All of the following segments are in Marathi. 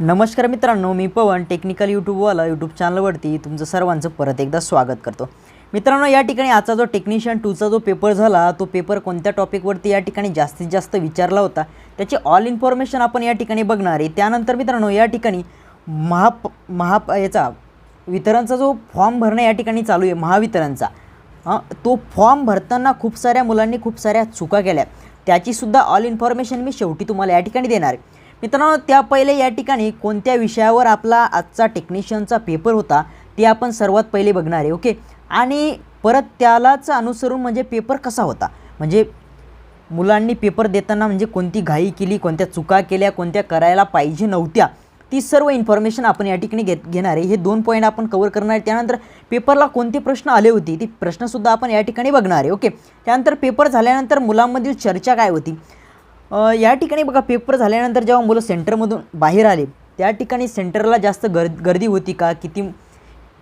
नमस्कार मित्रांनो, मी पवन टेक्निकल यूट्यूबवाला यूट्यूब चॅनलवरती तुमचं सर्वांचं परत एकदा स्वागत करतो। मित्रांनो, या ठिकाणी आजचा जो टेक्निशियन 2चा जो पेपर झाला तो पेपर कोणत्या टॉपिकवरती या ठिकाणी जास्तीत जास्त विचारला होता त्याची ऑल इन्फॉर्मेशन आपण या ठिकाणी बघणार आहे। त्यानंतर मित्रांनो, या ठिकाणी याचा वितरणचा जो फॉर्म भरणं या ठिकाणी चालू आहे महावितरणचा, तो फॉर्म भरताना खूप साऱ्या मुलांनी खूप साऱ्या चुका केल्या, त्याची सुद्धा ऑल इन्फॉर्मेशन मी शेवटी तुम्हाला या ठिकाणी देणार आहे। मित्रांनो, त्या पहिले या ठिकाणी कोणत्या विषयावर आपला आजचा टेक्निशियनचा पेपर होता ते आपण सर्वात पहिले बघणार आहे। ओके, आणि परत त्यालाच अनुसरून म्हणजे पेपर कसा होता, म्हणजे मुलांनी पेपर देताना म्हणजे कोणती घाई केली, कोणत्या चुका केल्या, कोणत्या करायला पाहिजे नव्हत्या, ती सर्व इन्फॉर्मेशन आपण या ठिकाणी घेणार आहे। हे 2 पॉईंट आपण कव्हर करणार आहे। त्यानंतर पेपरला कोणते प्रश्न आले होते ती प्रश्नसुद्धा आपण या ठिकाणी बघणार आहे। ओके, त्यानंतर पेपर झाल्यानंतर मुलांमधील चर्चा काय होती, या ठिकाणी बघा, पेपर झाल्यानंतर जेव्हा मुलं सेंटरमधून बाहेर आले त्या ठिकाणी सेंटरला जास्त गर्दी होती का, किती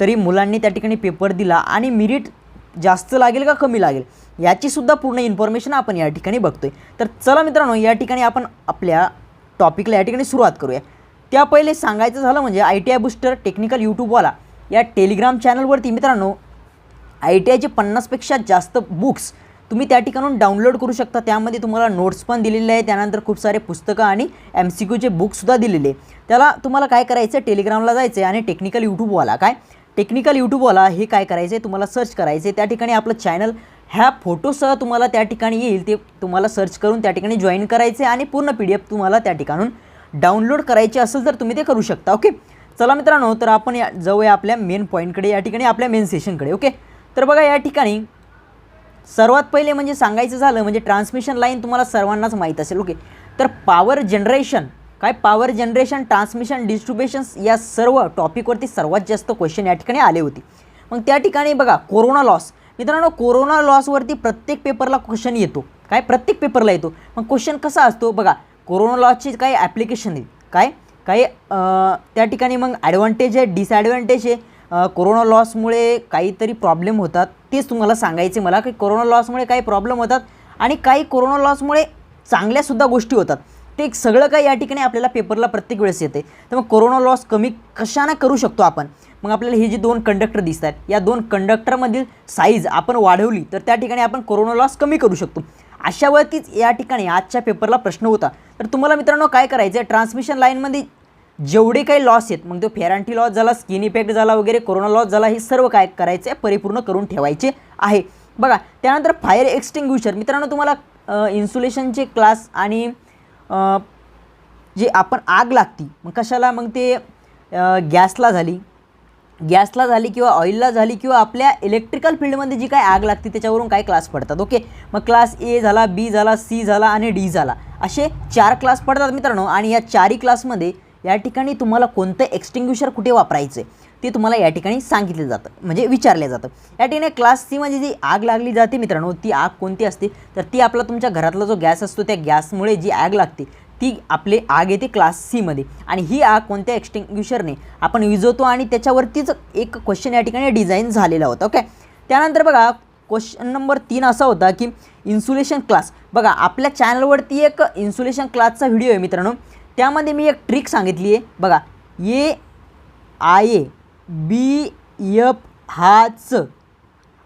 तरी मुलांनी त्या ठिकाणी पेपर दिला आणि मेरिट जास्त लागेल का कमी लागेल याची सुद्धा पूर्ण इन्फॉर्मेशन आपण या ठिकाणी बघतोय। तर चला मित्रांनो, या ठिकाणी आपण आपल्या टॉपिकला या ठिकाणी सुरुवात करूया। त्या पहिले सांगायचं झालं म्हणजे ITI बूस्टर टेक्निकल यूट्यूबवाला या टेलिग्राम चॅनलवरती मित्रांनो ITIचे 50पेक्षा जास्त बुक्स तुम्ही त्या ठिकाणून डाउनलोड करू शकता। त्यामध्ये तुम्हाला नोट्स पण दिलेले आहे, त्यानंतर खूप सारे पुस्तकं आणि MCQचे बुकसुद्धा दिलेले आहे। त्याला तुम्हाला काय करायचं, टेलिग्रामला जायचं आहे आणि टेक्निकल यूट्यूबवाला हे काय करायचं आहे, तुम्हाला सर्च करायचं आहे। त्या ठिकाणी आपलं चॅनल ह्या फोटोसह तुम्हाला त्या ठिकाणी येईल, ते तुम्हाला सर्च करून त्या ठिकाणी जॉईन करायचे आणि पूर्ण PDF तुम्हाला त्या ठिकाणून डाउनलोड करायचे असेल तर तुम्ही ते करू शकता। ओके, चला मित्रांनो, तर आपण जाऊया आपल्या मेन पॉईंटकडे, या ठिकाणी आपल्या मेन सेशनकडे। ओके, तर बघा, या ठिकाणी सर्वात पहिले म्हणजे सांगायचं झालं म्हणजे ट्रान्समिशन लाईन तुम्हाला सर्वांनाच माहीत असेल। ओके, तर पॉवर जनरेशन, ट्रान्समिशन, डिस्ट्रीब्युशन्स या सर्व टॉपिकवरती सर्वात जास्त क्वेश्चन या ठिकाणी आले होते। मग त्या ठिकाणी बघा, कोरोना लॉस, मित्रांनो कोरोना लॉसवरती प्रत्येक पेपरला क्वेश्चन येतो, प्रत्येक पेपरला येतो। मग क्वेश्चन कसा असतो बघा, कोरोना लॉसची काही ॲप्लिकेशन आहे, काही त्या ठिकाणी मग ॲडव्हान्टेज आहे, डिसॲडव्हान्टेज आहे, कोरोना लॉसमुळे काहीतरी प्रॉब्लेम होतात तेच तुम्हाला सांगायचे मला, की कोरोना लॉसमुळे काही प्रॉब्लेम होतात आणि काही कोरोना लॉसमुळे चांगल्यासुद्धा गोष्टी होतात, ते सगळं काही या ठिकाणी आपल्याला पेपरला प्रत्येक वेळेस येते। तर मग कोरोना लॉस कमी कशाने करू शकतो आपण, मग आपल्याला हे जे 2 कंडक्टर दिसत आहेत या 2 कंडक्टरमधील साईज आपण वाढवली तर त्या ठिकाणी आपण कोरोना लॉस कमी करू शकतो। अशावरतीच या ठिकाणी आजच्या पेपरला प्रश्न होता। तर तुम्हाला मित्रांनो काय करायचं आहे, ट्रान्समिशन लाईनमध्ये जेवढे काही लॉस आहेत, मग तो फेरांटी लॉस झाला, स्किन इफेक्ट झाला वगैरे, कोरोना लॉस झाला, हे सर्व काय करायचं आहे, परिपूर्ण करून ठेवायचे आहे। बघा, त्यानंतर फायर एक्सटिंग्विशर, मित्रांनो तुम्हाला इन्सुलेशनचे क्लास आणि जे आपण आग लागती मग कशाला, मग ते गॅसला झाली किंवा ऑइलला झाली किंवा आपल्या इलेक्ट्रिकल फील्डमध्ये जी काय आग लागते त्याच्यावरून काय क्लास पडतात। ओके, मग क्लास A झाला, B झाला, C झाला आणि D झाला, असे 4 क्लास पडतात मित्रांनो। आणि या 4ही क्लासमध्ये या ठिकाणी तुम्हाला कोणतं एक्सटिंग्विशर कुठे वापरायचं आहे ते तुम्हाला या ठिकाणी सांगितलं जातं, म्हणजे विचारलं जातं। या ठिकाणी क्लास C मध्ये जी आग लागली जाते मित्रांनो, ती आग कोणती असते, तर ती आपला तुमच्या घरातला जो गॅस असतो त्या गॅसमुळे जी आग लागते ती आपली आग येते क्लास C मध्ये, आणि ही आग कोणत्या एक्सटिंग्विशरने आपण विझवतो आणि त्याच्यावरतीच एक क्वेश्चन या ठिकाणी डिझाईन झालेला होता। ओके, त्यानंतर बघा, क्वेश्चन नंबर 3 असा होता की इन्सुलेशन क्लास। बघा, आपल्या चॅनलवरती एक इन्सुलेशन क्लासचा व्हिडिओ आहे मित्रांनो, त्यामध्ये मी एक ट्रिक सांगितली आहे बघा, AIBF हाच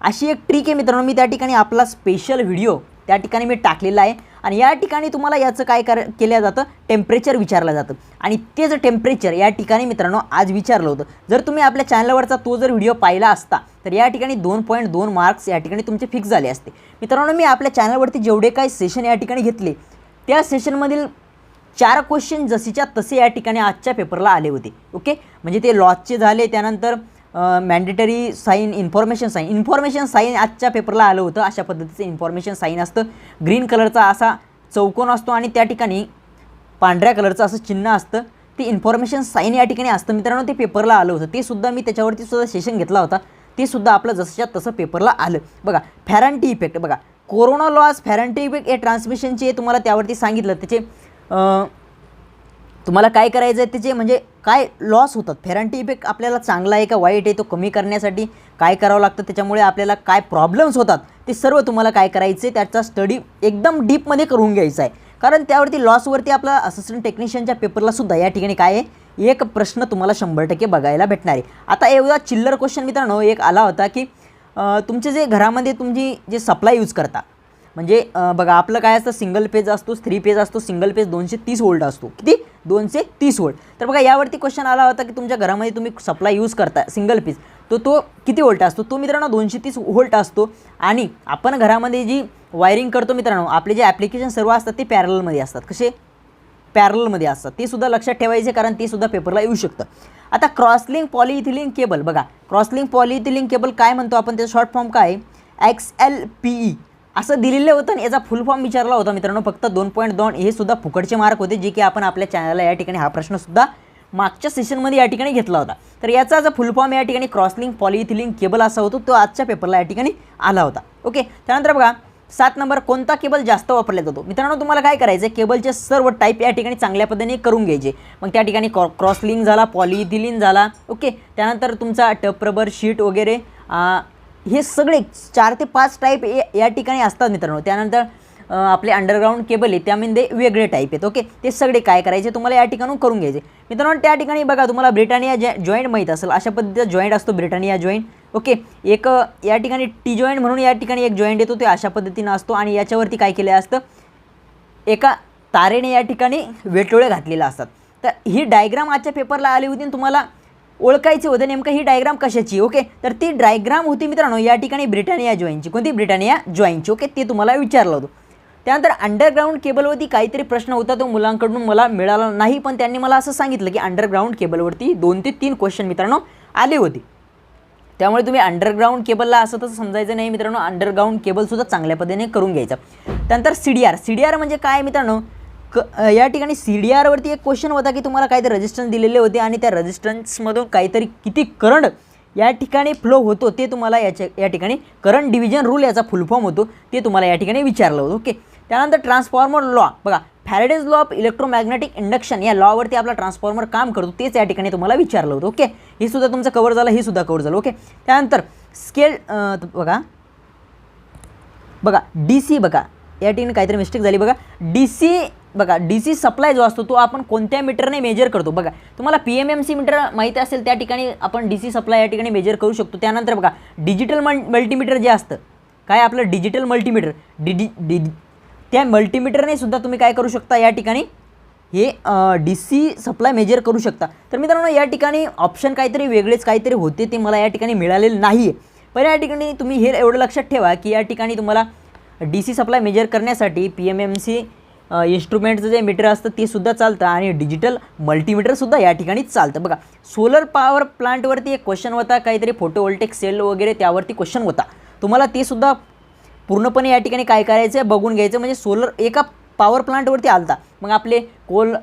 अशी एक ट्रिक आहे मित्रांनो। मी त्या ठिकाणी आपला स्पेशल व्हिडिओ त्या ठिकाणी मी टाकलेला आहे आणि या ठिकाणी तुम्हाला याचं काय केलं जातं, टेम्परेचर विचारलं जातं आणि तेच टेम्परेचर या ठिकाणी मित्रांनो आज विचारलं होतं। जर तुम्ही आपल्या चॅनलवरचा तो जर व्हिडिओ पाहिला असता तर या ठिकाणी 2.2 मार्क्स या ठिकाणी तुमचे फिक्स झाले असते। मित्रांनो, मी आपल्या चॅनलवरती जेवढे काही सेशन या ठिकाणी घेतले त्या सेशनमधील 4 क्वेश्चन जसेच्या तसे या ठिकाणी आजच्या पेपरला आले होते। ओके, म्हणजे ते लॉसचे झाले, त्यानंतर मॅन्डेटरी साईन, इन्फॉर्मेशन साईन आजच्या पेपरला आलं होतं। अशा पद्धतीचं इन्फॉर्मेशन साईन असतं, ग्रीन कलरचा असा चौकोन असतो आणि त्या ठिकाणी पांढऱ्या कलरचं असं चिन्ह असतं, ते इन्फॉर्मेशन साईन या ठिकाणी असतं मित्रांनो। ते पेपरला आलं होतं, ते सुद्धा मी त्याच्यावरती सुद्धा सेशन घेतला होता, ते सुद्धा आपलं जसंच्या तसं पेपरला आलं। बघा, फेरांटी इफेक्ट, बघा कोरोना लॉस, फेरांटी इफेक्ट हे ट्रान्समिशनचे तुम्हाला त्यावरती सांगितलं, त्याचे तुम्हाला काय करायचं आहे, त्याचे म्हणजे काय लॉस होतात, फेरांटी इफेक्ट आपल्याला चांगला आहे का वाईट आहे, तो कमी करण्यासाठी काय करावं लागतं, त्याच्यामुळे आपल्याला काय प्रॉब्लेम्स होतात, ते सर्व तुम्हाला काय करायचं आहे, त्याचा स्टडी एकदम डीपमध्ये करून घ्यायचा आहे। कारण त्यावरती लॉसवरती आपला असिस्टंट टेक्निशियनच्या पेपरला सुद्धा या ठिकाणी काय आहे एक प्रश्न तुम्हाला 100% बघायला भेटणार आहे. आता एवढा चिल्लर क्वेश्चन मित्रांनो एक आला होता की तुमचे जे घरामध्ये तुम्ही जे सप्लाय यूज करता, म्हणजे बघा आपलं काय असतं, सिंगल पेज असतो, 3 पेज असतो. सिंगल पेज 230 वोल्ट असतो. किती? 230 वोल्ट. तर बघा यावरती क्वेश्चन आला होता की तुमच्या घरामध्ये तुम्ही सप्लाय यूज करता सिंगल पेज, तो किती वोल्ट असतो? तो मित्रांनो 230 वोल्ट असतो. आणि आपण घरामध्ये जी वायरिंग करतो मित्रांनो, आपले जे ॲप्लिकेशन सर्व असतात ते पॅरलमध्ये असतात. कसे? पॅरलमध्ये असतात. ते सुद्धा लक्षात ठेवायचे, कारण ते सुद्धा पेपरला येऊ शकतं. आता क्रॉसलिंक पॉलिइथिलीन केबल बघा, क्रॉसलिंक पॉलिइथिलीन केबल काय म्हणतो आपण, त्याचं शॉर्ट फॉर्म काय आहे? XLPE असं दिलेलं होतं आणि याचा फुल फॉर्म विचारला होता मित्रांनो. फक्त 2.2 हे सुद्धा फुकटचे मार्क होते, जे की आपण आपल्या चॅनलला या ठिकाणी हा प्रश्नसुद्धा मागच्या सेशनमध्ये या ठिकाणी घेतला होता. तर याचा जो फुल फॉर्म या ठिकाणी क्रॉसलिंक पॉलिइथिलीन केबल असा होतो, तो आजच्या पेपरला या ठिकाणी आला होता. ओके. त्यानंतर बघा 7 नंबर, कोणता केबल जास्त वापरला जातो? मित्रांनो तुम्हाला काय करायचं, केबलचे सर्व टाईप या ठिकाणी चांगल्या पद्धतीने करून घ्यायचे. मग त्या ठिकाणी क्रॉसलिंक झाला, पॉलिइथिलीन झाला. ओके. त्यानंतर तुमचा टप रबर शीट वगैरे हे सगळे 4 ते 5 टाईप या ठिकाणी असतात मित्रांनो. त्यानंतर आपले अंडरग्राऊंड केबल आहे त्यामध्ये वेगळे टाईप आहेत. ओके. ते सगळे काय करायचे तुम्हाला या ठिकाणून करून घ्यायचे मित्रांनो. त्या ठिकाणी बघा तुम्हाला ब्रिटानिया जॉईंट माहीत असेल, अशा पद्धतीचा जॉईंट असतो ब्रिटानिया जॉईंट. ओके. एक या ठिकाणी टी जॉईंट म्हणून या ठिकाणी एक जॉईंट येतो, ते अशा पद्धतीनं असतो आणि याच्यावरती काय केलं असतं, एका तारेने या ठिकाणी वेटोळे घातलेले असतात. तर ही डायग्राम आजच्या पेपरला आली होती आणि तुम्हाला ओळखायचे होते नेमकं ही डायग्राम कशाची. ओके. तर ती डायग्राम होती मित्रांनो या ठिकाणी ब्रिटानिया जॉईंटची. कोणती? ब्रिटानिया जॉईंटची. ओके. ते तुम्हाला विचारलं होतं. त्यानंतर अंडरग्राऊंड केबलवरती काहीतरी प्रश्न होता, तो मुलांकडून मला मिळाला नाही, पण त्यांनी मला असं सांगितलं की अंडरग्राऊंड केबलवरती 2 ते 3 क्वेश्चन मित्रांनो आले होते. त्यामुळे तुम्ही अंडरग्राऊंड केबलला असं तसं समजायचं नाही मित्रांनो. अंडरग्राऊंड केबलसुद्धा चांगल्या पद्धतीने करून घ्यायचं. त्यानंतर CDR म्हणजे काय मित्रांनो, या ठिकाणी CDRवरती एक क्वेश्चन होता की तुम्हाला काहीतरी रेजिस्टन्स दिलेले होते आणि त्या रेजिस्टन्समधून काहीतरी किती करंट या ठिकाणी फ्लो होतो ते तुम्हाला या ठिकाणी करंट डिव्हिजन रूल याचा फुल फॉर्म होतो, ते तुम्हाला या ठिकाणी विचारलं होतं. ओके. त्यानंतर ट्रान्सफॉर्मर लॉ बघा, Faraday's law of electromagnetic induction या लॉवरती आपला ट्रान्सफॉर्मर काम करतो, तेच या ठिकाणी तुम्हाला विचारलं होतं. ओके. हे सुद्धा तुमचं कव्हर झालं, हे सुद्धा कव्हर झालं. ओके. त्यानंतर स्केल बघा DC बघा, या ठिकाणी काहीतरी मिस्टेक झाली बघा. DC सप्लाय जो असतो तो आपण कोणत्या मीटरने मेजर करतो बघा. तुम्हाला PMMC मीटर माहिती असेल, त्या ठिकाणी आपण DC सप्लाय या ठिकाणी मेजर करू शकतो. त्यानंतर बघा डिजिटल मल्टीमीटर जे असतं, काय आपलं डिजिटल मल्टीमीटर, त्या मल्टीमीटरने सुद्धा तुम्ही काय करू शकता, या ठिकाणी हे DC सप्लाय मेजर करू शकता. तर मित्रांनो या ठिकाणी ऑप्शन काहीतरी वेगळेच काहीतरी होते, ते मला या ठिकाणी मिळालेले नाही आहे. पण या ठिकाणी तुम्ही हे एवढं लक्षात ठेवा की या ठिकाणी तुम्हाला DC सप्लाय मेजर करण्यासाठी PMMC इन्स्ट्रुमेंटचं जे मीटर असतं ते सुद्धा चालतं आणि डिजिटल मल्टीमीटरसुद्धा या ठिकाणी चालतं. बघा सोलर पॉवर प्लांटवरती एक क्वेश्चन होता, काहीतरी फोटोवोल्टेक सेल वगैरे त्यावरती क्वेश्चन होता. तुम्हाला ते सुद्धा पूर्णपणे या ठिकाणी काय करायचं आहे बघून घ्यायचं. म्हणजे सोलर एका पॉवर प्लांटवरती आलता, मग आपले कोल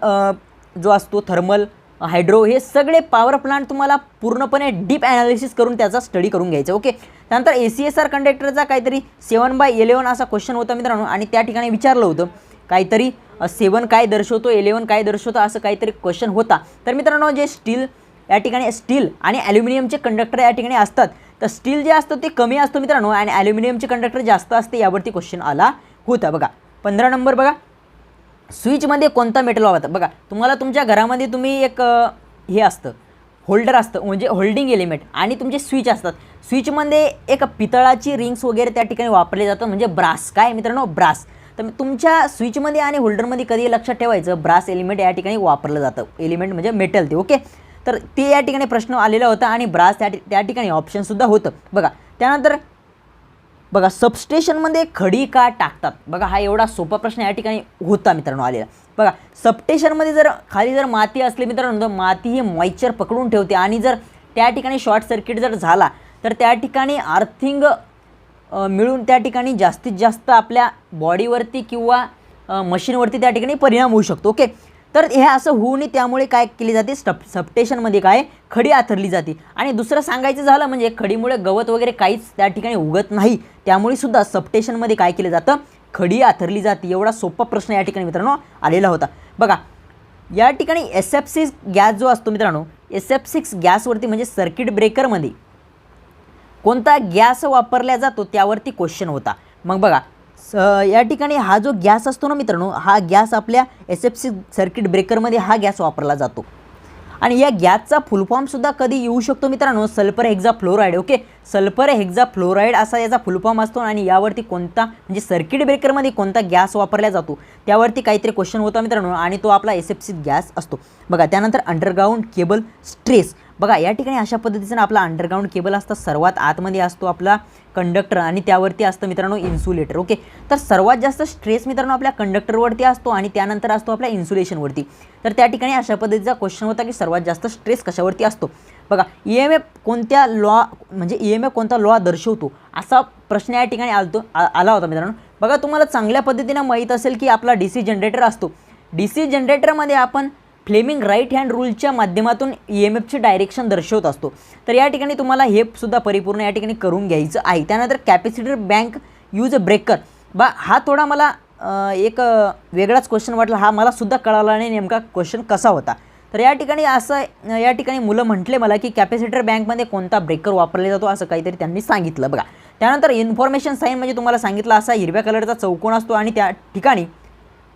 जो असतो, थर्मल, हायड्रो, हे सगळे पॉवर प्लांट तुम्हाला पूर्णपणे डीप ॲनालिसिस करून त्याचा स्टडी करून घ्यायचा. ओके. त्यानंतर ACSR कंडक्टरचा काहीतरी 7/11 असा क्वेश्चन होता मित्रांनो आणि त्या ठिकाणी विचारलं होतं काहीतरी 7 काय दर्शवतो, 11 काय दर्शवतो, असं काहीतरी क्वेश्चन होता. तर मित्रांनो जे स्टील या ठिकाणी स्टील आणि ॲल्युमिनियमचे कंडक्टर या ठिकाणी असतात, तर स्टील जे असतं ते कमी असतं मित्रांनो आणि ॲल्युमिनियमचे कंडक्टर जास्त असते, यावरती क्वेश्चन आला होता. बघा 15 नंबर बघा, स्विचमध्ये कोणता मेटल वापरतात बघा. तुम्हाला तुमच्या घरामध्ये तुम्ही एक हे असतं होल्डर असतं, म्हणजे होल्डिंग एलिमेंट, आणि तुमचे स्विच असतात. स्विचमध्ये एक पितळाची रिंग्स वगैरे त्या ठिकाणी वापरले जातात, म्हणजे ब्रास. काय मित्रांनो? ब्रास. तर तुमच्या स्विचमध्ये आणि होल्डरमध्ये कधी लक्षात ठेवायचं, ब्रास एलिमेंट या ठिकाणी वापरलं जातं. एलिमेंट म्हणजे मेटल ते. ओके. तर ते या ठिकाणी प्रश्न आलेला होता आणि ब्रास त्या ठिकाणी ऑप्शनसुद्धा होतं. बघा त्यानंतर बघा सबस्टेशनमध्ये खडी का टाकतात बघा, हा एवढा सोपा प्रश्न या ठिकाणी होता मित्रांनो आलेला. बघा सबस्टेशनमध्ये जर खाली जर माती असली मित्रांनो, तर माती ही मॉइश्चर पकडून ठेवते आणि जर त्या ठिकाणी शॉर्ट सर्किट जर झाला तर त्या ठिकाणी अर्थिंग मिळून त्या ठिकाणी जास्तीत जास्त आपल्या बॉडीवरती किंवा मशीनवरती त्या ठिकाणी परिणाम होऊ शकतो. ओके. तर हे असं होऊ नये, त्यामुळे काय केली जाते, सबस्टेशनमध्ये काय खडी आथरली जाते. आणि दुसरं सांगायचं झालं म्हणजे खडीमुळे गवत वगैरे काहीच त्या ठिकाणी उगत नाही, त्यामुळे सुद्धा सबस्टेशनमध्ये काय केलं जातं, खडी आथरली जाते. एवढा सोपा प्रश्न या ठिकाणी मित्रांनो आलेला होता. बघा या ठिकाणी SF6 गॅस जो असतो मित्रांनो, SF6 गॅसवरती म्हणजे सर्किट ब्रेकरमध्ये कोणता गॅस वापरला जातो त्यावरती क्वेश्चन होता. मग बघा या ठिकाणी हा जो गॅस असतो ना मित्रांनो, हा गॅस आपल्या SF6 सर्किट ब्रेकरमध्ये हा गॅस वापरला जातो. आणि या गॅसचा फुल फॉर्मसुद्धा कधी येऊ शकतो मित्रांनो, सल्फर हेक्झाफ्लोराईड. ओके, सल्फर हेक्झाफ्लोराईड असा याचा फुल फॉर्म असतो. आणि यावरती कोणता म्हणजे सर्किट ब्रेकरमध्ये कोणता गॅस वापरला जातो त्यावरती काहीतरी क्वेश्चन होता मित्रांनो, आणि तो आपला एसएफसी गॅस असतो बघा. त्यानंतर अंडरग्राऊंड केबल स्ट्रेस बघा, या ठिकाणी अशा पद्धतीचं आपला अंडरग्राऊंड केबल असतं, सर्वात आतमध्ये असतो आपला कंडक्टर आणि त्यावरती असतं मित्रांनो इन्सुलेटर. ओके, तर सर्वात जास्त स्ट्रेस मित्रांनो आपल्या कंडक्टरवरती असतो आणि त्यानंतर असतो आपल्या इन्सुलेशनवरती. तर त्या ठिकाणी अशा पद्धतीचा क्वेश्चन होता की सर्वात जास्त स्ट्रेस कशावरती असतो बघा. EMF कोणत्या लॉ म्हणजे EMF कोणता लॉ दर्शवतो असा प्रश्न या ठिकाणी आला होता मित्रांनो बघा. तुम्हाला चांगल्या पद्धतीने माहीत असेल की आपला DC जनरेटर असतो, DC जनरेटरमध्ये आपण फ्लेमिंग राईट हँड रूलच्या माध्यमातून EMFची डायरेक्शन दर्शवत असतो. तर या ठिकाणी तुम्हाला हे सुद्धा परिपूर्ण या ठिकाणी करून घ्यायचं आहे. त्यानंतर कॅपॅसिटर बँक यूज ब्रेकर बा, हा थोडा मला एक वेगळाच क्वेश्चन वाटला, हा मला सुद्धा कळाला नाही नेमका क्वेश्चन कसा होता. तर या ठिकाणी असं या ठिकाणी मुलं म्हटले मला की कॅपॅसिटर बँकमध्ये कोणता ब्रेकर वापरला जातो असं काहीतरी त्यांनी सांगितलं बघा. त्यानंतर इन्फॉर्मेशन साईन म्हणजे तुम्हाला सांगितलं असा हिरव्या कलरचा चौकोन असतो आणि त्या ठिकाणी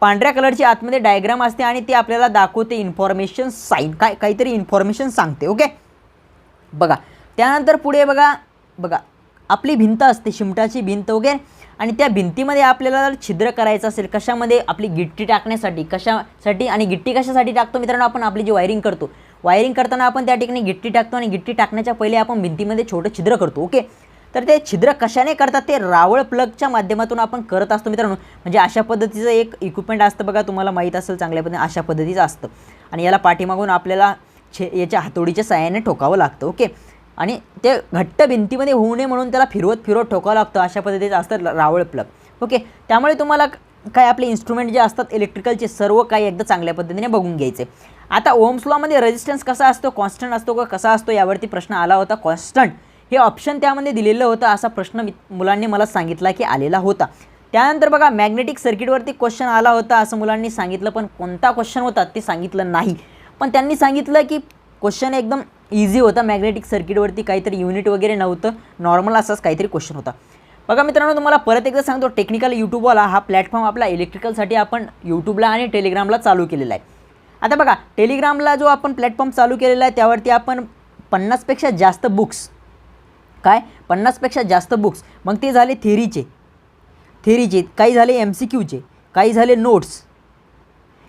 पांढऱ्या कलरची आतमध्ये डायग्राम असते आणि ते आपल्याला दाखवते इन्फॉर्मेशन साईन, काहीतरी इन्फॉर्मेशन सांगते. ओके बघा. त्यानंतर पुढे बघा आपली भिंत असते, शिमटाची भिंत वगैरे, आणि त्या भिंतीमध्ये आपल्याला जर छिद्र करायचं असेल कशामध्ये, आपली गिट्टी टाकण्यासाठी, कशासाठी आणि गिट्टी कशासाठी टाकतो मित्रांनो, आपण आपली जी वायरिंग करतो, वायरिंग करताना आपण त्या ठिकाणी गिट्टी टाकतो आणि गिट्टी टाकण्याच्या पहिले आपण भिंतीमध्ये छोटं छिद्र करतो. ओके, तर ते छिद्र कशाने करतात, ते रावळ प्लगच्या माध्यमातून आपण करत असतो मित्रांनो. म्हणजे अशा पद्धतीचं एक इक्विपमेंट असतं बघा, तुम्हाला माहीत असेल चांगल्या पद्धतीने अशा पद्धतीचं असतं आणि याला पाठीमागून आपल्याला याच्या हातोडीच्या साहाय्याने ठोकावं लागतं. ओके, आणि ते घट्ट भिंतीमध्ये होऊ नये म्हणून त्याला फिरवत ठोकावं लागतं, अशा पद्धतीचं असतं रावळ प्लग. ओके, त्यामुळे तुम्हाला काय आपले इन्स्ट्रुमेंट जे असतात इलेक्ट्रिकलचे सर्व काही एकदा चांगल्या पद्धतीने बघून घ्यायचे. आता ओम्स लॉमध्ये रेजिस्टन्स कसा असतो, कॉन्स्टंट असतो का कसा असतो, यावरती प्रश्न आला होता. कॉन्स्टंट हे ऑप्शन त्यामध्ये दिलेलं होतं, असा प्रश्न मुलांनी मला सांगितला की आलेला होता. त्यानंतर बघा मॅग्नेटिक सर्किटवरती क्वेश्चन आला होता असं मुलांनी सांगितलं, पण कोणता क्वेश्चन होता ते सांगितलं नाही. पण त्यांनी सांगितलं की क्वेश्चन एकदम इझी होता, मॅग्नेटिक सर्किटवरती काहीतरी युनिट वगैरे नव्हतं, नॉर्मल असाच काहीतरी क्वेश्चन होता. बघा मित्रांनो, तुम्हाला परत एकदा सांगतो, टेक्निकल यूट्यूबवाला हा प्लॅटफॉर्म आपला इलेक्ट्रिकलसाठी आपण यूट्यूबला आणि टेलिग्रामला चालू केलेला आहे. आता बघा टेलिग्रामला जो आपण प्लॅटफॉर्म चालू केलेला आहे त्यावरती आपण 50पेक्षा जास्त बुक्स, काय 50पेक्षा जास्त बुक्स, मग ते झाले थेरीचे, काही झाले MCQचे, काही झाले नोट्स,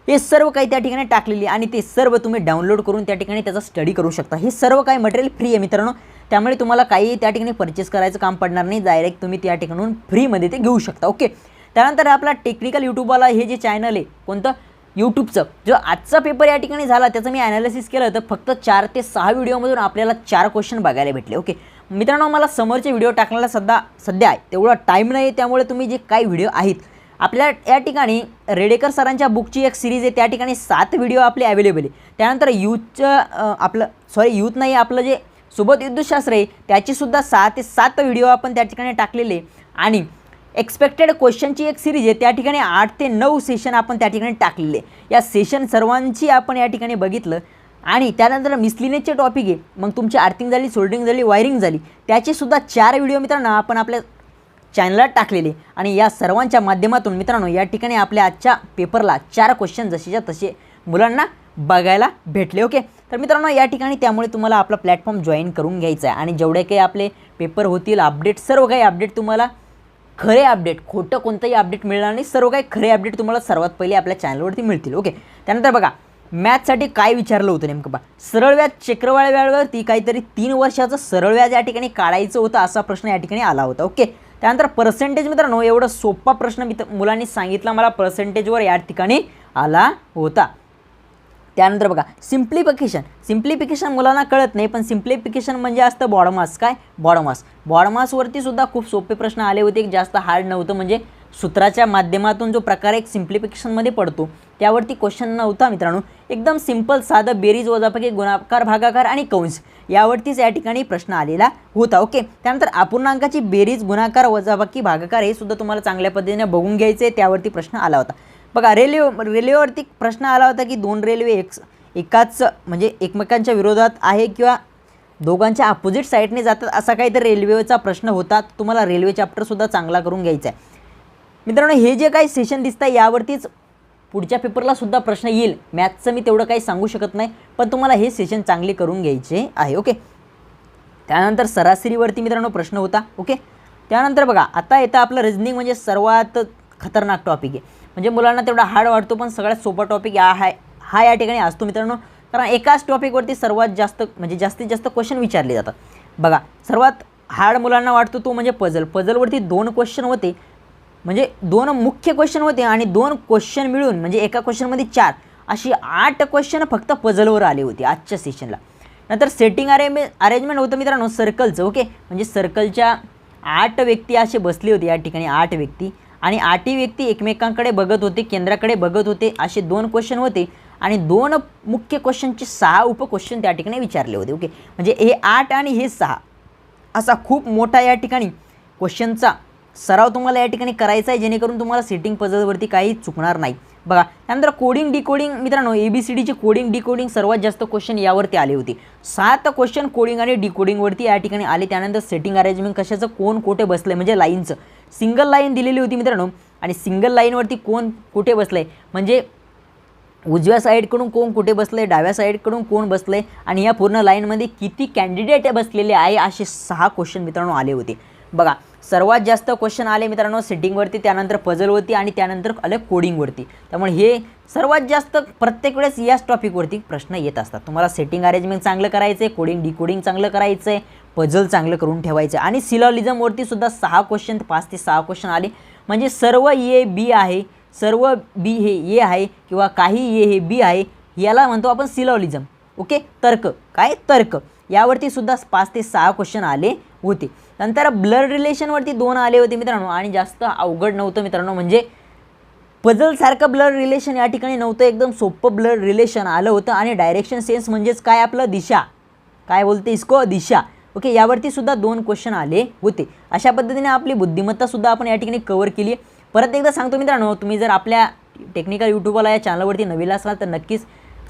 हे सर्व काही त्या ठिकाणी टाकलेली आणि ते सर्व तुम्ही डाउनलोड करून त्या ठिकाणी त्याचा स्टडी करू शकता. हे सर्व काही मटेरियल फ्री आहे मित्रांनो, त्यामुळे तुम्हाला काही त्या ठिकाणी परचेस करायचं काम पडणार नाही, डायरेक्ट तुम्ही त्या ठिकाणून फ्रीमध्ये ते घेऊ शकता. ओके, त्यानंतर आपला टेक्निकल यूट्यूबवाला हे जे चॅनल आहे कोणतं यूट्यूबचं, जो आजचा पेपर या ठिकाणी झाला त्याचं मी ॲनालिसिस केलं तर फक्त 4 ते 6 व्हिडिओमधून आपल्याला 4 क्वेश्चन बघायला भेटले. ओके मित्रांनो, मला समोरचे व्हिडिओ टाकण्याला सध्या तेवढा टाईम नाही, त्यामुळे तुम्ही जे काही व्हिडिओ आहेत आपल्या या ठिकाणी रेडेकर सरांच्या बुकची एक सिरीज आहे, त्या ठिकाणी 7 व्हिडिओ आपले अवेलेबल आहे. त्यानंतर यूथ नाही, आपलं जे सुबोध युद्धशास्त्र आहे त्याचीसुद्धा 6 ते 7 व्हिडिओ आपण त्या ठिकाणी टाकलेले, आणि एक्सपेक्टेड क्वेश्चनची एक सिरीज आहे त्या ठिकाणी 8 ते 9 सेशन आपण त्या ठिकाणी टाकलेले. या सेशन सर्वांची आपण या ठिकाणी बघितलं, आणि त्यानंतर मिसलिनियसचे टॉपिक आहे, मग तुमची आर्थिंग झाली, सोल्डरिंग झाली, वायरिंग झाली, त्याचीसुद्धा 4 व्हिडिओ मित्रांनो आपण आपल्या चॅनलला टाकलेले. आणि या सर्वांच्या माध्यमातून मित्रांनो या ठिकाणी आपल्या आजच्या पेपरला 4 क्वेश्चन जसेच्या तसे मुलांना बघायला भेटले. ओके, तर मित्रांनो या ठिकाणी त्यामुळे तुम्हाला आपला प्लॅटफॉर्म जॉईन करून घ्यायचा आहे, आणि जेवढे काही आपले पेपर होतील अपडेट, सर्व काही अपडेट तुम्हाला खरे अपडेट, खोटं कोणतंही अपडेट मिळणार नाही, सर्व काही खरे अपडेट तुम्हाला सर्वात पहिले आपल्या चॅनलवरती मिळतील. ओके, त्यानंतर बघा मॅथसाठी काय विचारलं होतं नेमकं बा, सरळ व्याज चक्रवाढ व्याजावरती काहीतरी 3 वर्षाचं सरळ व्याज या ठिकाणी काढायचं होतं असा प्रश्न या ठिकाणी आला होता. ओके, त्यानंतर पर्सेंटेज मित्रांनो, एवढा सोपा प्रश्न मुलांनी सांगितला मला, पर्सेंटेजवर या ठिकाणी आला होता. त्यानंतर बघा सिम्प्लिफिकेशन मुलांना कळत नाही, पण सिम्प्लिफिकेशन म्हणजे असतं बॉडमास. काय बॉडमासवरती सुद्धा खूप सोपे प्रश्न आले होते, जास्त हार्ड नव्हतं, म्हणजे सूत्राच्या माध्यमातून जो प्रकार एक सिम्प्लिफिकेशनमध्ये पडतो त्यावरती क्वेश्चन नव्हता मित्रांनो, एकदम सिंपल साधं बेरीज वजाबाकी गुणाकार भागाकार आणि कंस यावरतीच या ठिकाणी प्रश्न आलेला होता. ओके, त्यानंतर अपूर्णांकाची बेरीज गुणाकार वजाबाकी भागाकार हे सुद्धा तुम्हाला चांगल्या पद्धतीने बघून घ्यायचे, त्यावरती प्रश्न आला होता. बघा रेल्वेवरती प्रश्न आला होता की 2 रेल्वे एकाच म्हणजे एकमेकांच्या विरोधात आहे किंवा दोघांच्या अपोजिट साईडने जातात, असा काहीतरी रेल्वेचा प्रश्न होता. तुम्हाला रेल्वे चॅप्टरसुद्धा चांगला करून घ्यायचा आहे मित्रांनो. हे जे काही सेशन दिसतं आहे यावरतीच पुढच्या पेपरला सुद्धा प्रश्न येईल. मॅथ्सचं मी तेवढं काही सांगू शकत नाही, पण तुम्हाला हे सेशन चांगले करून घ्यायचे आहे. ओके. त्यानंतर सरासरीवरती मित्रांनो प्रश्न होता. ओके. त्यानंतर बघा आता येतं आपलं रिझनिंग, म्हणजे सर्वात खतरनाक टॉपिक आहे. म्हणजे मुलांना तेवढा हार्ड वाटतो, पण सगळ्यात सोपा टॉपिक हा या ठिकाणी असतो मित्रांनो. कारण एकाच टॉपिकवरती सर्वात जास्त म्हणजे जास्तीत जास्त क्वेश्चन विचारले जातात. बघा सर्वात हार्ड मुलांना वाटतो तो म्हणजे पझल. पझलवरती 2 क्वेश्चन होते, म्हणजे 2 मुख्य क्वेश्चन होते आणि 2 क्वेश्चन मिळून म्हणजे एका क्वेश्चनमध्ये 4 अशी 8 क्वेश्चन फक्त पझलवर आले होते आजच्या सेशनला. नंतर सेटिंग अरेंजमेंट होतं मित्रांनो सर्कलचं. ओके. म्हणजे सर्कलच्या 8 व्यक्ती असे बसले होते या ठिकाणी, 8 व्यक्ती, आणि 8ही व्यक्ती एकमेकांकडे बघत होते, केंद्राकडे बघत होते. असे 2 क्वेश्चन होते आणि 2 मुख्य क्वेश्चनचे 6 उपक्वेश्चन त्या ठिकाणी विचारले होते. ओके. म्हणजे हे 8 आणि हे 6 असा खूप मोठा या ठिकाणी क्वेश्चनचा सराव तुम्हाला या ठिकाणी करायचा आहे, जेणेकरून तुम्हाला सेटिंग पझलवरती काही चुकणार नाही. बघा त्यानंतर कोडिंग डिकोडिंग मित्रांनो, ABCDची कोडिंग डिकोडिंग सर्वात जास्त क्वेश्चन यावरती आले होते. 7 क्वेश्चन कोडिंग आणि डिकोडिंगवरती या ठिकाणी आले. त्यानंतर सेटिंग अरेंजमेंट कशाचं, कोण कुठे बसलं आहे म्हणजे लाईनचं, सिंगल लाईन दिलेली होती मित्रांनो, आणि सिंगल लाईनवरती कोण कुठे बसलं आहे म्हणजे उजव्या साईडकडून कोण कुठे बसलं आहे, डाव्या साईडकडून कोण बसलं आहे, आणि या पूर्ण लाईनमध्ये किती कॅन्डिडेट बसलेले आहे, असे 6 क्वेश्चन मित्रांनो आले होते. बघा सर्वात जास्त क्वेश्चन आले मित्रांनो सेटिंगवरती, त्यानंतर पझलवरती आणि त्यानंतर आले कोडिंगवरती. त्यामुळे हे सर्वात जास्त प्रत्येक वेळेस याच टॉपिकवरती प्रश्न येत असतात. तुम्हाला सेटिंग अरेंजमेंट चांगलं करायचं आहे, कोडिंग डिकोडिंग चांगलं करायचं आहे, पझल चांगलं करून ठेवायचं, आणि सिलॉलिझमवरती सुद्धा 6 क्वेश्चन 5 ते 6 क्वेश्चन आले. म्हणजे सर्व ए बी आहे, सर्व बी हे ए आहे, किंवा काही ए हे बी आहे, याला म्हणतो आपण सिलॉलिझम. ओके. तर्क, काय तर्क, यावरती सुद्धा 5 ते 6 क्वेश्चन आले होते. नंतर ब्लड रिलेशनवरती 2 आले होते मित्रांनो, आणि जास्त अवघड नव्हतं मित्रांनो, म्हणजे पझलसारखं ब्लड रिलेशन या ठिकाणी नव्हतं, एकदम सोपं ब्लड रिलेशन आलं होतं. आणि डायरेक्शन सेन्स म्हणजेच काय आपलं दिशा, काय बोलते इसको दिशा. ओके. यावरती सुद्धा 2 क्वेश्चन आले होते. अशा पद्धतीने आपली बुद्धिमत्तासुद्धा आपण या ठिकाणी कव्हर केली आहे. परत एकदा सांगतो मित्रांनो, तुम्ही जर आपल्या टेक्निकल यूट्यूबला या चॅनलवरती नवीन असाल तर नक्कीच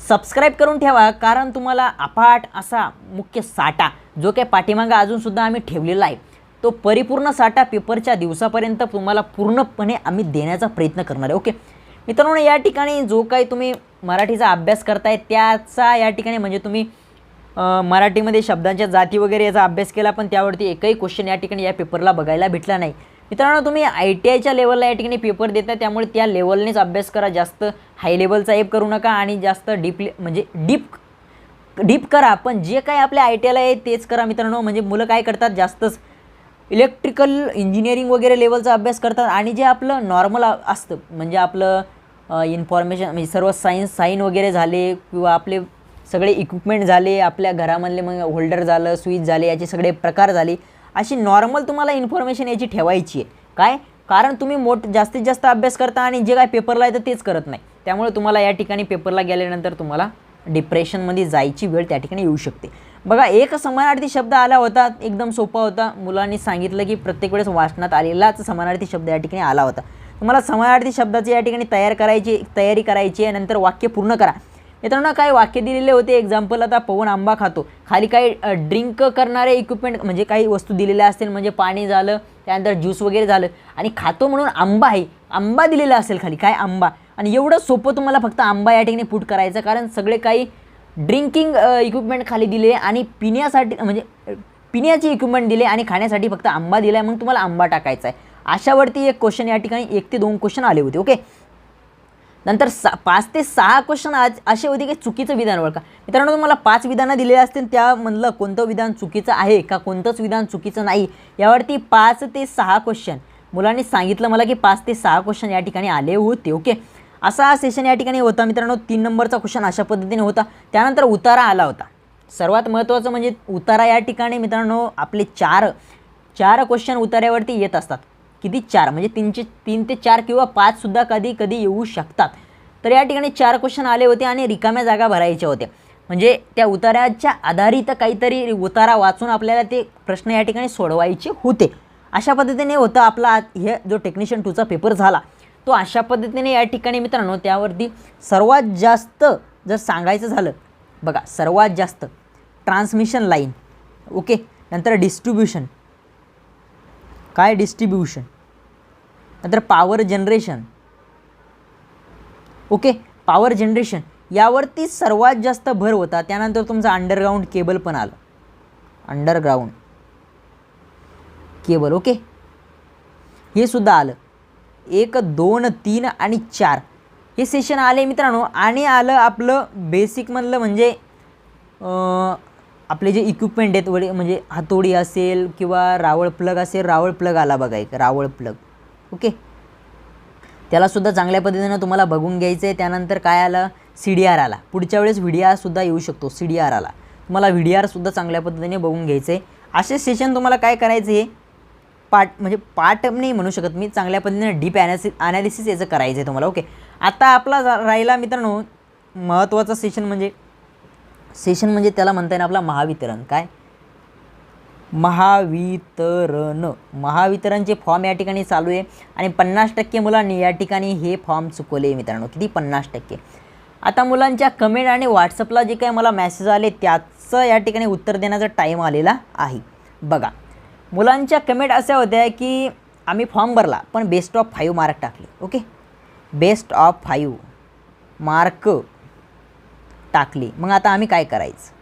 सबस्क्राईब करून ठेवा, कारण तुम्हाला अफाट असा मुख्य साठा जो काही पाठीमागं अजूनसुद्धा आम्ही ठेवलेला आहे, तो परिपूर्ण साठा पेपरच्या दिवसापर्यंत तुम्हाला पूर्णपणे आम्ही देण्याचा प्रयत्न करणार आहे. ओके मित्रांनो, या ठिकाणी जो काही तुम्ही मराठीचा अभ्यास करताय त्याचा या ठिकाणी म्हणजे तुम्ही मराठीमध्ये शब्दांच्या जाती वगैरे याचा अभ्यास केला, पण त्यावरती एकही क्वेश्चन या ठिकाणी या पेपरला बघायला भेटला नाही. मित्रांनो, तुम्ही ITIच्या लेवलला या ठिकाणी पेपर देता, त्यामुळे त्या लेवलनेच अभ्यास करा. जास्त हाय लेवलचा एप करू नका आणि जास्त डीप करा, पण जे काही आपल्या ITIला आहे तेच करा मित्रांनो. म्हणजे मुलं काय करतात, जास्तच इलेक्ट्रिकल इंजिनिअरिंग वगैरे लेवलचा अभ्यास करतात, आणि जे आपलं नॉर्मल असतं म्हणजे आपलं इन्फॉर्मेशन म्हणजे सर्व साईन वगैरे झाले, किंवा आपले सगळे इक्विपमेंट झाले, आपल्या घरामधले मग होल्डर झालं, स्विच झाले, याचे सगळे प्रकार झाले, अशी नॉर्मल तुम्हाला इन्फॉर्मेशन याची ठेवायची आहे. काय कारण तुम्ही जास्तीत जास्त अभ्यास करता आणि जे काय पेपरला येतं तेच करत नाही, त्यामुळे तुम्हाला या ठिकाणी पेपरला गेल्यानंतर तुम्हाला डिप्रेशनमध्ये जायची वेळ त्या ठिकाणी येऊ शकते. बघा, एक समानार्थी शब्द आला होता, एकदम सोपा होता. मुलांनी सांगितलं की प्रत्येक वेळेस वाचनात आलेलाच समानार्थी शब्द या ठिकाणी आला होता. तुम्हाला समानार्थी शब्दाची या ठिकाणी तयारी करायची आहे. नंतर वाक्य पूर्ण करा. मित्रांनो, काही वाक्य दिलेले होते. एक्झाम्पल, आता पवन आंबा खातो, खाली काही ड्रिंक करणारे इक्विपमेंट म्हणजे काही वस्तू दिलेल्या असतील, म्हणजे पाणी झालं, त्यानंतर ज्यूस वगैरे झालं, आणि खातो म्हणून आंबा आहे, आंबा दिलेला असेल खाली, काय आंबा. आणि एवढं सोपं तुम्हाला फक्त आंबा या ठिकाणी पुट करायचं, कारण सगळे काही ड्रिंकिंग इक्विपमेंट खाली दिले आणि पिण्यासाठी म्हणजे पिण्याचे इक्विपमेंट दिले आणि खाण्यासाठी फक्त आंबा दिला आहे, म्हणून तुम्हाला आंबा टाकायचा आहे. अशावरती एक क्वेश्चन या ठिकाणी 1 ते 2 क्वेश्चन आले होते. ओके. नंतर 5 ते 6 क्वेश्चन असे होते की चुकीचं विधान ओळखा. मित्रांनो, तुम्हाला 5 विधानं दिलेली असतील, त्यामधलं कोणतं विधान चुकीचं आहे का कोणतंच विधान चुकीचं नाही, यावरती 5 ते 6 क्वेश्चन मुलांनी सांगितलं मला की 5 ते 6 क्वेश्चन या ठिकाणी आले होते. ओके. असा हा सेशन या ठिकाणी होता मित्रांनो. 3 नंबरचा क्वेश्चन अशा पद्धतीने होता. त्यानंतर उतारा आला होता. सर्वात महत्त्वाचं म्हणजे उतारा या ठिकाणी मित्रांनो आपले 4 क्वेश्चन उतार्यावरती येत असतात. किती? 4, म्हणजे 3 ते 4 किंवा 5 सुद्धा कधी कधी येऊ शकतात. तर या ठिकाणी 4 क्वेश्चन आले होते आणि रिकाम्या जागा भरायच्या होत्या. म्हणजे त्या उतार्याच्या आधारित काहीतरी उतारा वाचून आपल्याला ते प्रश्न या ठिकाणी सोडवायचे होते. अशा पद्धतीने होता आपला हे जो टेक्निशियन 2चा पेपर झाला, तो अशा पद्धतीने या ठिकाणी मित्रांनो त्यावरती सर्वात जास्त जर सांगायचं झालं, बघा, सर्वात जास्त ट्रान्समिशन लाईन. ओके. नंतर डिस्ट्रीब्युशन, नंतर power generation, okay. Power generation यावरती सर्वात जास्त भर होता. त्यानंतर तुमचं अंडरग्राऊंड केबल पण आलं, अंडरग्राऊंड केबल. ओके, हे सुद्धा आलं. 1, 2, 3 आणि 4 हे सेशन आले मित्रांनो. आणि आलं आपलं बेसिकमधलं म्हणजे आपले जे इक्विपमेंट आहेत म्हणजे हातोडी असेल किंवा रावळ प्लग असेल. रावळ प्लग आला बघा, एक रावळ प्लग. ओके, त्यालासुद्धा चांगल्या पद्धतीनं तुम्हाला बघून घ्यायचं आहे. त्यानंतर काय आलं, CDR आला. पुढच्या वेळेस VDRसुद्धा येऊ शकतो. CDR आला, तुम्हाला VDRसुद्धा चांगल्या पद्धतीने बघून घ्यायचं आहे. असे सेशन तुम्हाला काय करायचं आहे, पार्ट नाही म्हणू शकत मी, चांगल्या पद्धतीने डीप ॲनालिसिस याचं करायचं आहे तुम्हाला. ओके, आता आपला राहिला मित्रांनो महत्त्वाचा सेशन म्हणजे त्याला म्हणता येईल आपला महावितरण. काय, महावितरणचे फॉर्म या ठिकाणी चालू आहे. आणि 50% मुलांनी या ठिकाणी हे फॉर्म चुकवले मित्रांनो. किती, 50%. आता मुलांच्या कमेंट आणि व्हॉट्सअपला जे काही मला मेसेज आले त्याचं या ठिकाणी उत्तर देण्याचा टाईम आलेला आहे. बघा, मुलांच्या कमेंट अशा होत्या की आम्ही फॉर्म भरला पण बेस्ट ऑफ 5 मार्क टाकले. ओके, बेस्ट ऑफ 5 मार्क टाकली. मग आता आम्ही काय करायचं,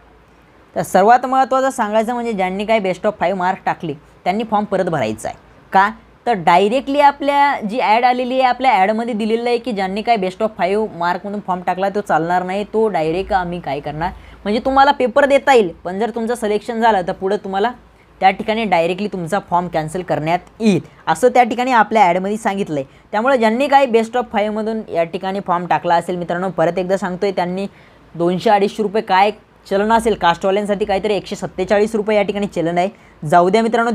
तर सर्वात महत्त्वाचं सांगायचं म्हणजे ज्यांनी काय बेस्ट ऑफ 5 मार्क टाकले त्यांनी फॉर्म परत भरायचा आहे. का, तर डायरेक्टली आपल्या जी ॲड आलेली आहे आपल्या ॲडमध्ये दिलेलं आहे की ज्यांनी काय बेस्ट ऑफ 5 मार्कमधून फॉर्म टाकला तो चालणार नाही. तो डायरेक्ट आम्ही काय करणार, म्हणजे तुम्हाला पेपर देता येईल पण जर तुमचं सिलेक्शन झालं तर पुढं तुम्हाला त्या ठिकाणी डायरेक्टली तुमचा फॉर्म कॅन्सल करण्यात येईल असं त्या ठिकाणी आपल्या ॲडमध्ये सांगितलं आहे. त्यामुळे ज्यांनी काही बेस्ट ऑफ 5मधून या ठिकाणी फॉर्म टाकला असेल मित्रांनो, परत एकदा सांगतोय, त्यांनी 200-250 रुपये काय चलन असेल, कास्टवाल्यांसाठी काहीतरी 147 रुपये या ठिकाणी चलन आहे. जाऊ द्या मित्रांनो,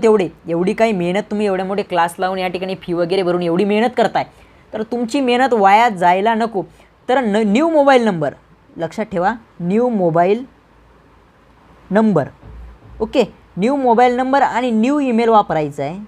एवढी काही मेहनत तुम्ही एवढे मोठे क्लास लावून या ठिकाणी फी वगैरे भरून एवढी मेहनत करताय तर तुमची मेहनत वाया जायला नको. तर न्यू मोबाईल नंबर लक्षात ठेवा, new mobile number. Okay, new mobile number आणि न्यू ईमेल वापरायचा आहे.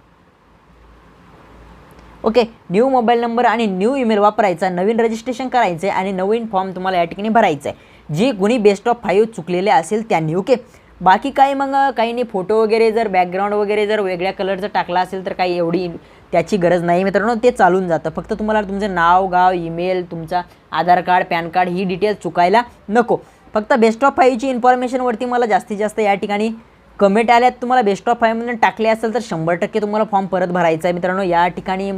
ओके, न्यू मोबाईल नंबर आणि न्यू ईमेल वापरायचा, नवीन रजिस्ट्रेशन करायचं आहे आणि नवीन फॉर्म तुम्हाला या ठिकाणी भरायचा आहे. जे कोणी बेस्ट ऑफ 5 चुकलेले असेल त्यांनी. ओके, बाकी काही मग काही नाही, फोटो वगैरे जर बॅकग्राऊंड वगैरे जर वेगळ्या कलरचं टाकला असेल तर काही एवढी त्याची गरज नाही मित्रांनो, ते चालून जातं. फक्त तुम्हाला तुमचं नाव, गाव, ईमेल, तुमचा आधार कार्ड, पॅन कार्ड ही डिटेल्स चुकायला नको. फक्त बेस्ट ऑफ 5ची इन्फॉर्मेशनवरती मला जास्तीत जास्त या ठिकाणी कमेंट आल्यात. तुम्हाला बेस्ट ऑफ 5मधून टाकले असेल तर 100% तुम्हाला फॉर्म परत भरायचा आहे मित्रांनो. या ठिकाणी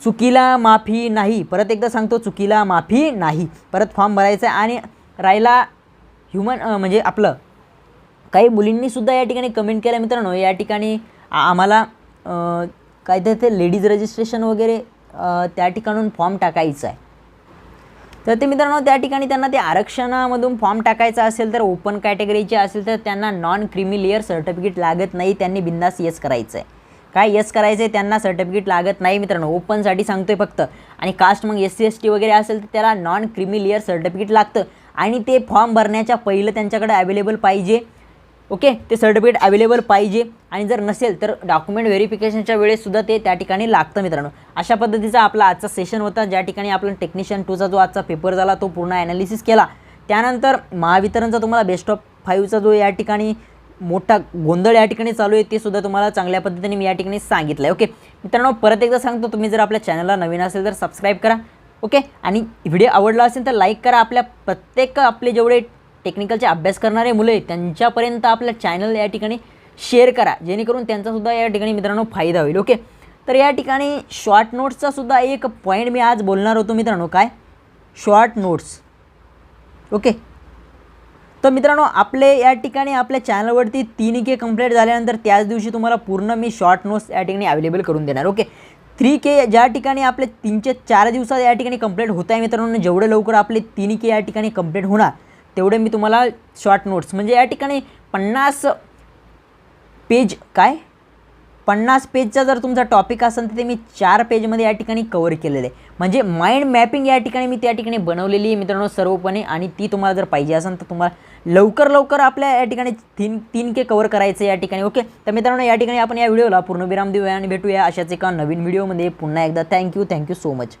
चुकीला माफी नाही, परत एकदा सांगतो, चुकीला माफी नाही, परत फॉर्म भरायचा आहे. आणि राहिला म्हणजे आपलं काही मुलींनीसुद्धा या ठिकाणी कमेंट केलं मित्रांनो, या ठिकाणी आम्हाला काय ते लेडीज रजिस्ट्रेशन वगैरे त्या ठिकाणून फॉर्म टाकायचा आहे. तर ते मित्रांनो त्या ठिकाणी त्यांना ते आरक्षणामधून फॉर्म टाकायचा असेल तर ओपन कॅटेगरीचे असेल तर त्यांना नॉन क्रिमी लेअर सर्टिफिकेट लागत नाही. त्यांनी बिंदास येस करायचं आहे. काय येस करायचं आहे, त्यांना सर्टिफिकेट लागत नाही मित्रांनो, ओपनसाठी सांगतोय फक्त. आणि कास्ट मग SC ST वगैरे असेल तर त्याला नॉन क्रिमी लेअर सर्टिफिकेट लागतं आणि ते फॉर्म भरण्याच्या पहिलं त्यांच्याकडे अवेलेबल पाहिजे. ओके, ते सर्टिफिकेट अवेलेबल पाहिजे. आणि जर नसेल तर डॉक्युमेंट व्हेरिफिकेशनच्या वेळेससुद्धा ते त्या ठिकाणी लागतं मित्रांनो. अशा पद्धतीचा आपला आजचा सेशन होता, ज्या ठिकाणी आपला टेक्निशियन 2चा जो आजचा पेपर झाला तो पूर्ण ॲनालिसिस केला. त्यानंतर महावितरणचा तुम्हाला बेस्ट ऑफ 5चा जो या ठिकाणी मोठा गोंधळ या ठिकाणी चालू आहे ते सुद्धा तुम्हाला चांगल्या पद्धतीने मी या ठिकाणी सांगितलं आहे. ओके मित्रांनो, परत एकदा सांगतो, तुम्ही जर आपल्या चॅनलला नवीन असेल तर सबस्क्राईब करा. ओके, आणि व्हिडिओ आवडला असेल तर लाईक करा. आपल्या प्रत्येक आपले जेवढे टेक्निकलचे अभ्यास करणारे मुलं आहेत त्यांच्यापर्यंत आपल्या चॅनल या ठिकाणी शेअर करा, जेणेकरून त्यांचासुद्धा या ठिकाणी मित्रांनो फायदा होईल. ओके, तर या ठिकाणी शॉर्ट नोट्सचा सुद्धा एक पॉईंट मी आज बोलणार होतो मित्रांनो. काय, शॉर्ट नोट्स. ओके, तर मित्रांनो आपले या ठिकाणी आपल्या चॅनलवरती 3K कंप्लीट झाल्यानंतर त्याच दिवशी तुम्हाला पूर्ण मी शॉर्ट नोट्स या ठिकाणी अवेलेबल करून देणार. ओके, 3K ज्या ठिकाणी आपले 3 ते 4 दिवसात या ठिकाणी कंप्लीट होत आहे मित्रांनो. जेवढे लवकर आपले 3K या ठिकाणी कंप्लीट होणार तेवढे मी तुम्हाला शॉर्ट नोट्स म्हणजे या ठिकाणी 50 पेज, काय 50 पेजचा जर तुमचा टॉपिक असेल तर ते मी 4 पेजमध्ये या ठिकाणी कव्हर केलेलं आहे. म्हणजे माइंड मॅपिंग या ठिकाणी मी त्या ठिकाणी बनवलेली आहे मित्रांनो सर्वपणे. आणि ती तुम्हाला जर पाहिजे असेल तर तुम्हाला लवकर आपल्या या ठिकाणी 3K कव्हर करायचं या ठिकाणी. ओके, तर मित्रांनो या ठिकाणी आपण या व्हिडिओला पूर्ण विराम देऊया आणि भेटूया अशाच एका नवीन व्हिडिओमध्ये पुन्हा एकदा. Thank you so much.